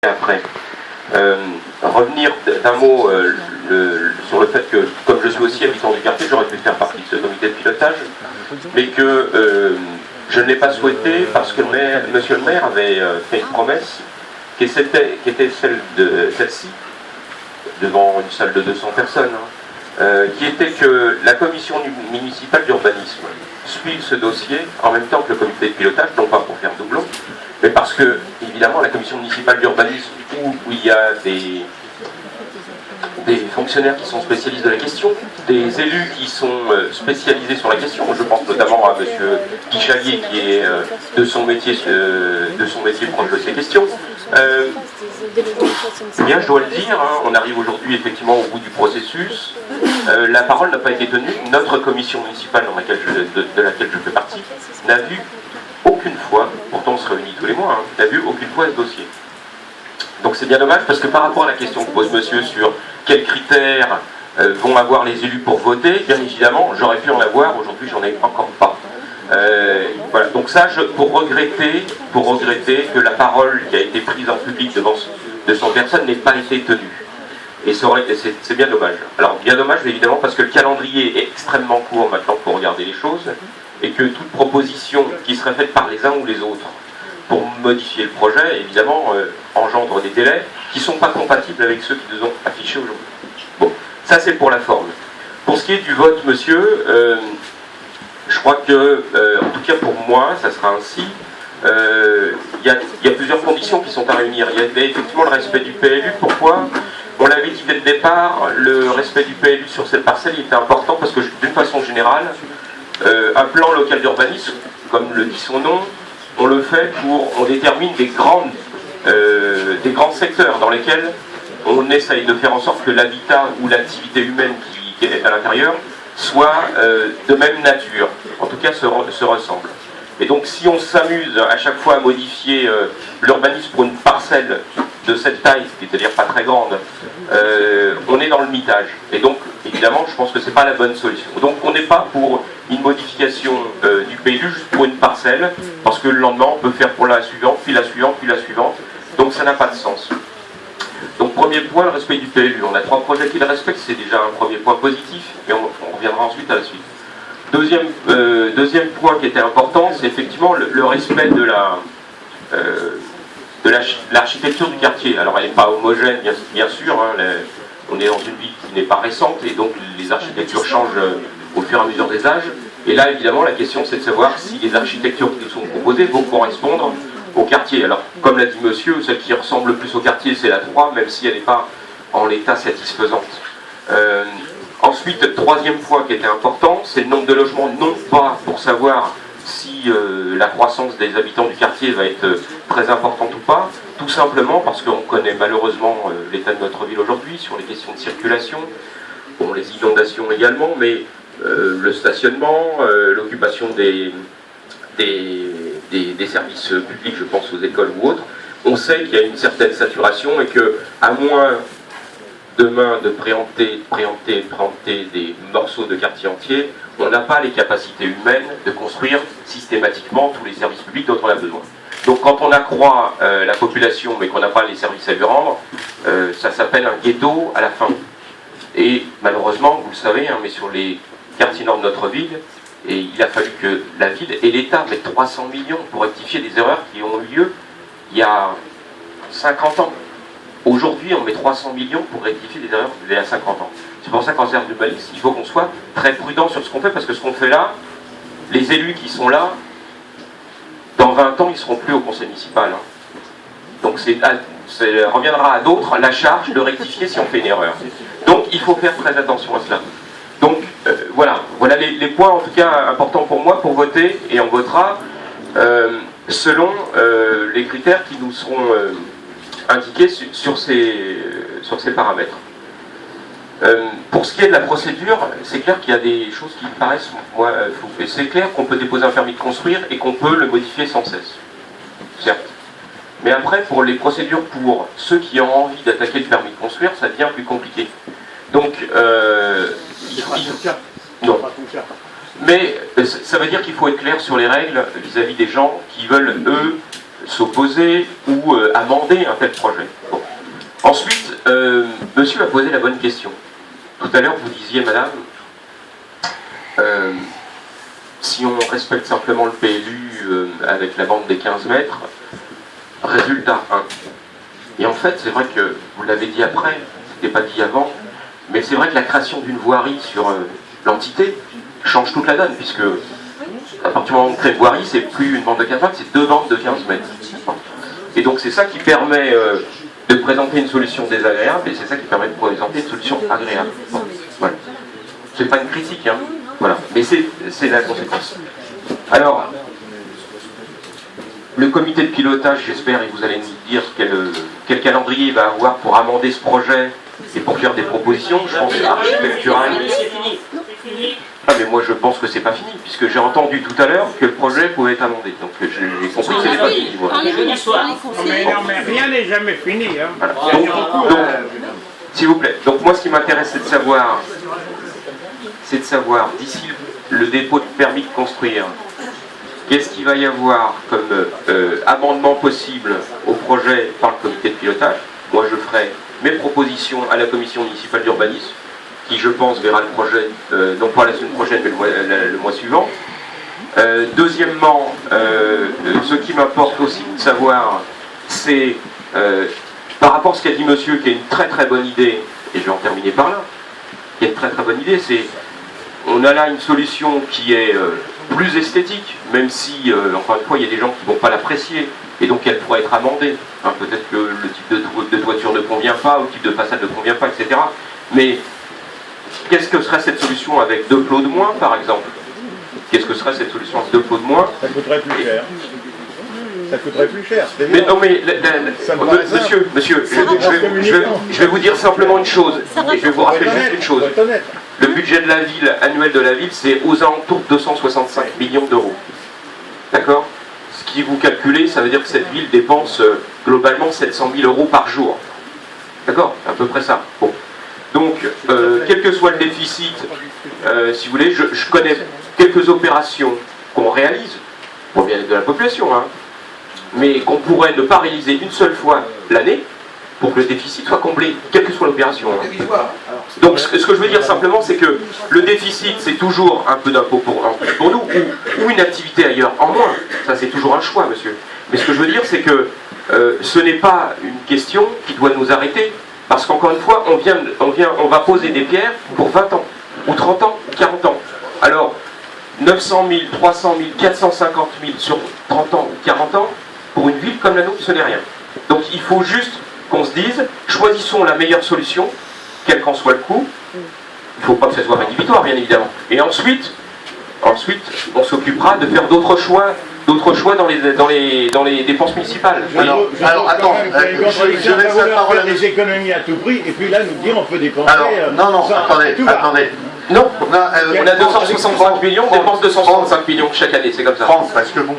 après. Revenir d'un mot sur le fait que, comme je suis aussi habitant du quartier, j'aurais pu faire partie de ce comité de pilotage, mais que je ne l'ai pas souhaité parce que monsieur le maire avait fait une promesse qui était celle-ci, devant une salle de 200 personnes, qui était que la commission municipale d'urbanisme suive ce dossier en même temps que le comité de pilotage, non pas pour faire doublon, mais parce que, évidemment, la commission municipale d'urbanisme, où il y a des fonctionnaires qui sont spécialistes de la question, des élus qui sont spécialisés sur la question, je pense notamment à M. Guichalier qui est de son métier proche de ces questions. Bien, je dois le dire, hein, on arrive aujourd'hui effectivement au bout du processus. La parole n'a pas été tenue. Notre commission municipale de laquelle je fais partie n'a vu aucune fois, pourtant on se réunit tous les mois, hein, n'a vu aucune fois ce dossier. Donc c'est bien dommage parce que par rapport à la question que pose monsieur sur quels critères vont avoir les élus pour voter, bien évidemment j'aurais pu en avoir, aujourd'hui j'en ai encore pas. Voilà. Donc ça, pour regretter que la parole qui a été prise en public devant 200 personnes n'ait pas été tenue. Et c'est bien dommage. Alors bien dommage évidemment parce que le calendrier est extrêmement court maintenant pour regarder les choses, et que toute proposition qui serait faite par les uns ou les autres pour modifier le projet, évidemment, engendre des délais qui ne sont pas compatibles avec ceux qui nous ont affichés aujourd'hui. Bon, ça c'est pour la forme. Pour ce qui est du vote, monsieur, je crois que, en tout cas pour moi, ça sera ainsi. Il y a plusieurs conditions qui sont à réunir. Il y a effectivement le respect du PLU. Pourquoi ? On l'avait dit dès le départ, le respect du PLU sur cette parcelle était important parce que, d'une façon générale, un plan local d'urbanisme, comme le dit son nom, on le fait on détermine des grands secteurs dans lesquels on essaye de faire en sorte que l'habitat ou l'activité humaine qui est à l'intérieur soit de même nature, en tout cas se ressemble. Et donc si on s'amuse à chaque fois à modifier l'urbanisme pour une parcelle de cette taille, c'est-à-dire pas très grande, on est dans le mitage. Et donc, évidemment, je pense que c'est pas la bonne solution. Donc on n'est pas pour une modification du PLU juste pour une parcelle, parce que le lendemain, on peut faire pour la suivante, puis la suivante, puis la suivante. Donc ça n'a pas de sens. Donc premier point, le respect du PLU. On a 3 projets qui le respectent, c'est déjà un premier point positif, et on reviendra ensuite à la suite. Deuxième point qui était important, c'est effectivement le respect de l'architecture du quartier. Alors elle n'est pas homogène, bien sûr, hein, on est dans une ville qui n'est pas récente, et donc les architectures changent au fur et à mesure des âges. Et là, évidemment, la question c'est de savoir si les architectures qui nous sont proposées vont correspondre au quartier. Alors, comme l'a dit monsieur, celle qui ressemble le plus au quartier, c'est la 3, même si elle n'est pas en l'état satisfaisante. Ensuite, troisième point qui était important, c'est le nombre de logements, non pas pour savoir si la croissance des habitants du quartier va être très importante ou pas, tout simplement parce qu'on connaît malheureusement l'état de notre ville aujourd'hui sur les questions de circulation, bon, les inondations également, mais le stationnement, l'occupation des services publics, je pense aux écoles ou autres. On sait qu'il y a une certaine saturation et que, à moins demain de préempter des morceaux de quartier entiers, on n'a pas les capacités humaines de construire systématiquement tous les services publics dont on a besoin. Donc quand on accroît la population mais qu'on n'a pas les services à lui rendre, ça s'appelle un ghetto à la fin. Et malheureusement, vous le savez, hein, mais sur les quartiers nord de notre ville, et il a fallu que la ville et l'État mettent 300 millions pour rectifier des erreurs qui ont eu lieu il y a 50 ans. Aujourd'hui, on met 300 millions pour rectifier des erreurs d'il y a 50 ans. C'est pour ça qu'en termes d'urbanisme, il faut qu'on soit très prudent sur ce qu'on fait, parce que ce qu'on fait là, les élus qui sont là, dans 20 ans, ils ne seront plus au conseil municipal. Hein. Donc reviendra à d'autres la charge de rectifier si on fait une erreur. Donc il faut faire très attention à cela. Donc voilà les points en tout cas importants pour moi pour voter, et on votera selon les critères qui nous seront indiqués sur ces paramètres. Pour ce qui est de la procédure, c'est clair qu'il y a des choses qui me paraissent floues. Et c'est clair qu'on peut déposer un permis de construire et qu'on peut le modifier sans cesse. Certes. Mais après, pour les procédures pour ceux qui ont envie d'attaquer le permis de construire, ça devient plus compliqué. Donc, non. Mais ça veut dire qu'il faut être clair sur les règles vis-à-vis des gens qui veulent, eux, s'opposer ou amender un tel projet. Bon. Ensuite, monsieur a posé la bonne question. Tout à l'heure, vous disiez, madame, si on respecte simplement le PLU avec la bande des 15 mètres, résultat 1. Et en fait, c'est vrai que, vous l'avez dit après, c'était pas dit avant, mais c'est vrai que la création d'une voirie sur l'entité change toute la donne, puisque à partir du moment où on crée une voirie, c'est plus une bande de 15 mètres, c'est 2 bandes de 15 mètres. Et donc c'est ça qui permet de présenter une solution désagréable, et c'est ça qui permet de présenter une solution agréable. Bon, voilà. C'est pas une critique, hein. Voilà. Mais c'est la conséquence. Alors, le comité de pilotage, j'espère, et vous allez nous dire quel calendrier il va avoir pour amender ce projet et pour faire des propositions, je pense, architecturales. Ah, mais moi je pense que c'est pas fini, puisque j'ai entendu tout à l'heure que le projet pouvait être amendé. Donc j'ai compris que c'était pas fini. Voilà. Mais rien n'est jamais fini. Hein. Voilà. Donc, s'il vous plaît, donc moi ce qui m'intéresse c'est de savoir, d'ici le dépôt de permis de construire, qu'est-ce qu'il va y avoir comme amendement possible au projet par le comité de pilotage. Moi je ferai mes propositions à la commission municipale d'urbanisme, qui je pense verra le projet, non pas la semaine prochaine, mais le mois suivant. Deuxièmement, ce qui m'importe aussi de savoir, c'est, par rapport à ce qu'a dit monsieur, qui est une très très bonne idée, et je vais en terminer par là, qui est une très très bonne idée, c'est, on a là une solution qui est plus esthétique, même si, encore une fois, il y a des gens qui ne vont pas l'apprécier, et donc elle pourrait être amendée. Hein, peut-être que le type de toiture ne convient pas, ou le type de façade ne convient pas, etc. Mais qu'est-ce que serait cette solution avec 2 plots de moins, par exemple? Qu'est-ce que serait cette solution avec 2 plots de moins? Ça coûterait plus cher. Ça coûterait plus cher. Mais non, mais monsieur, je vais vous dire simplement une chose, et je vais vous rappeler juste une chose. Le budget de la ville, annuel de la ville, c'est aux alentours de 265 millions d'euros. D'accord? Ce qui vous calculez, ça veut dire que cette ville dépense globalement 700 000 euros par jour. D'accord? À peu près ça. Bon. Donc, quel que soit le déficit, si vous voulez, je connais quelques opérations qu'on réalise, pour bien-être de la population, hein, mais qu'on pourrait ne pas réaliser une seule fois l'année, pour que le déficit soit comblé, quelle que soit l'opération. Hein. Donc, ce que je veux dire simplement, c'est que le déficit, c'est toujours un peu d'impôt pour nous, ou une activité ailleurs en moins. Ça, c'est toujours un choix, monsieur. Mais ce que je veux dire, c'est que ce n'est pas une question qui doit nous arrêter. Parce qu'encore une fois, on va poser des pierres pour 20 ans, ou 30 ans, ou 40 ans. Alors, 900 000, 300 000, 450 000 sur 30 ans ou 40 ans, pour une ville comme la nôtre, ce n'est rien. Donc il faut juste qu'on se dise, choisissons la meilleure solution, quel qu'en soit le coût. Il ne faut pas que ce soit rédhibitoire, bien évidemment. Et ensuite on s'occupera de faire d'autres choix dans les dépenses municipales. Alors attends, je laisse la parole à des économies à tout prix, et puis là nous dire on peut dépenser. Alors, non, attendez. Non, on a 265 millions, on dépense 265 millions chaque année, c'est comme ça. France, parce que bon,